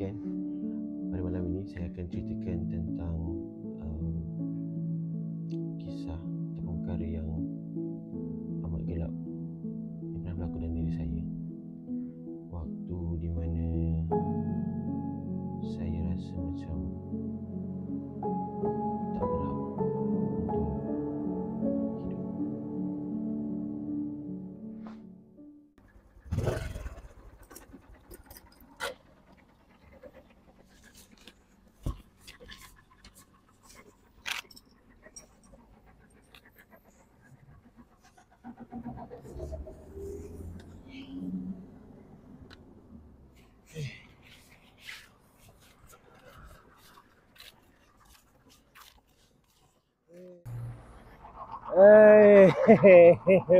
menyaksikan. Pada malam ini saya akan ceritakan tentang kisah ataupun perkara yang amat gelap yang pernah berlaku dalam diri saya. Waktu di mana saya rasa macam tak berhak untuk hidup.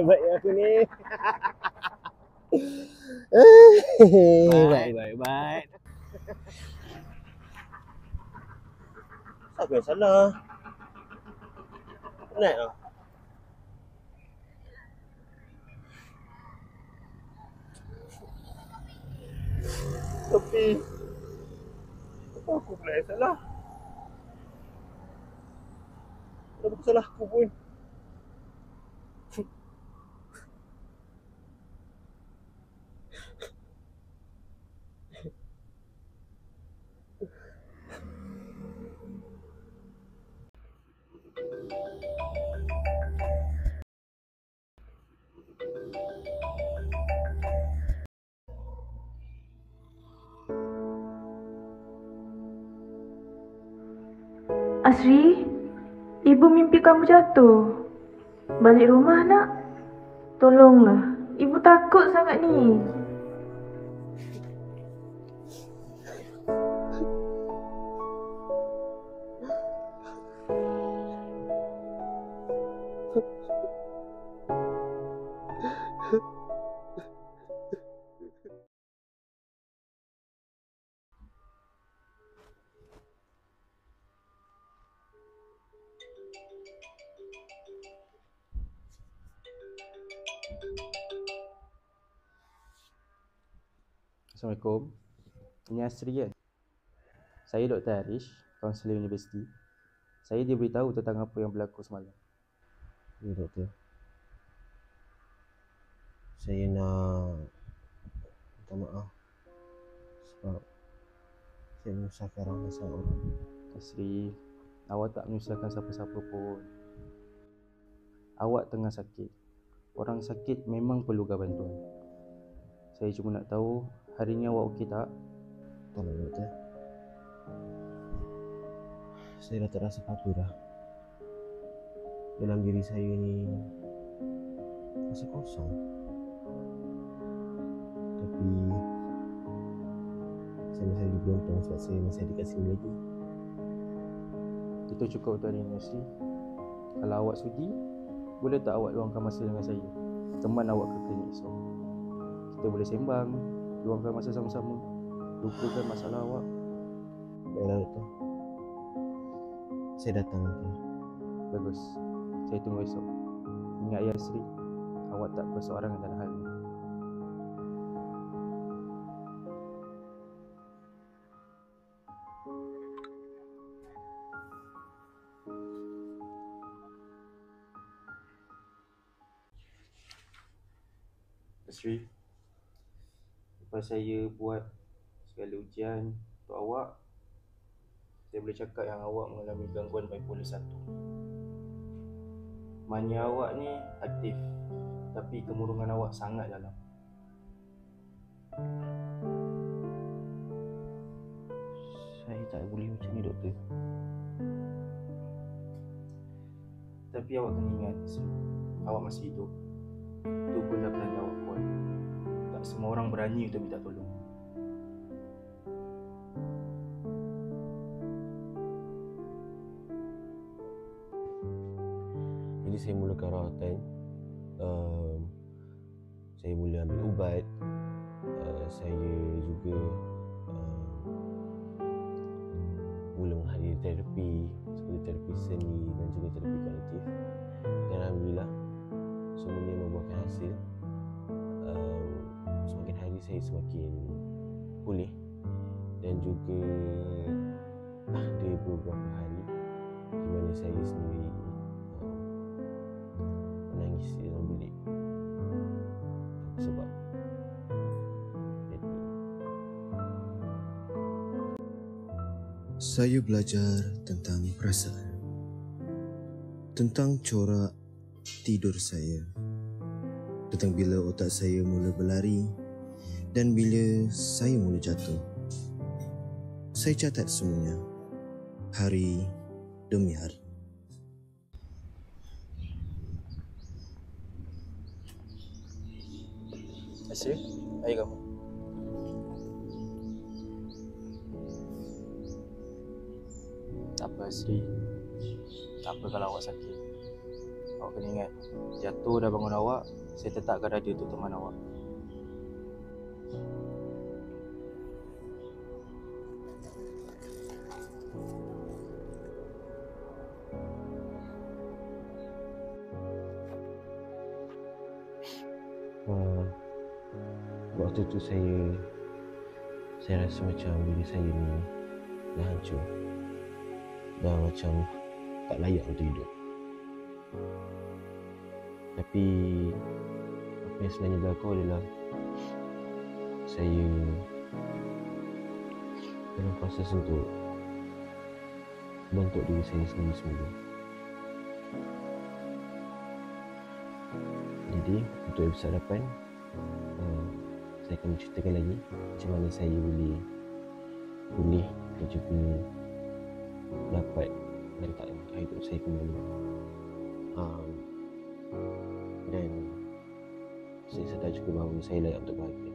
Baik aku ni. Baik. Apa yang salah? Penat tak? Tapi apa aku pula yang salah? Kenapa salah aku pun? Asri, ibu mimpi kamu jatuh. Balik rumah nak. Tolonglah, ibu takut sangat ni. Assalamualaikum. Ini Asri kan? Saya Dr. Harish, kaunselor universiti. Saya diberitahu tentang apa yang berlaku semalam. Ya, doktor. Saya nak minta maaf sebab saya menyusahkan ramai orang. Asri, awak tak menyusahkan siapa-siapa pun. Awak tengah sakit. Orang sakit memang perlukan bantuan. Saya cuma nak tahu hari ni awak okey tak? Tolong doktor. Saya dah tak rasa apa-apa dah. Dalam diri saya ni rasa kosong. Tapi saya masih lagi beruntung sebab saya masih ada kat sini lagi. Itu cukup untuk hari ni, Asri. Kalau awak sudi, boleh tak awak luangkan masa dengan saya? Teman awak ke klinik esok. Kita boleh sembang, luangkan masa sama-sama, lupakan masalah awak. Baiklah doktor. Saya datang nanti. Bagus. Saya tunggu esok. Ingat ya Asri, awak tak berseorangan dalam hal ini. Asri, lepas saya buat segala ujian untuk awak, saya boleh cakap yang awak mengalami gangguan bipolar 1. Mania awak ni aktif, tapi kemurungan awak sangat dalam. Saya tak boleh macam ni doktor. Tapi awak kena ingat, Asri, awak masih hidup. Itu pun dah berani awak buat. Tak semua orang berani untuk minta tolong. Jadi saya mulakan rawatan. Saya mula ambil ubat. Saya juga mula menghadiri terapi seperti terapi seni dan juga terapi kognitif. Dan alhamdulillah semuanya membuahkan hasil. Semakin hari saya semakin pulih Dan juga ada beberapa hari di mana saya sendiri menangis di dalam bilik tanpa sebab. Jadi saya belajar tentang perasaan, tentang corak tidur saya, tentang bila otak saya mula berlari dan bila saya mula jatuh. Saya catat semuanya, hari demi hari. Asri, air kamu. Tak apa Asri, tak apa kalau awak sakit. Awak kena ingat, jatuh dah bangun awak, saya tetap akan ada untuk teman awak. waktu tu saya rasa macam diri saya ni dah hancur, dah macam tak layak untuk hidup. Tapi apa yang sebenarnya berlaku adalah saya dalam proses untuk bentuk diri saya sendiri semula. Jadi untuk episod hadapan saya akan menceritakan lagi macam mana saya boleh pulih dan juga dapat meletakkan hidup saya kembali. Dan saya sedar juga bahawa saya layak untuk bahagia.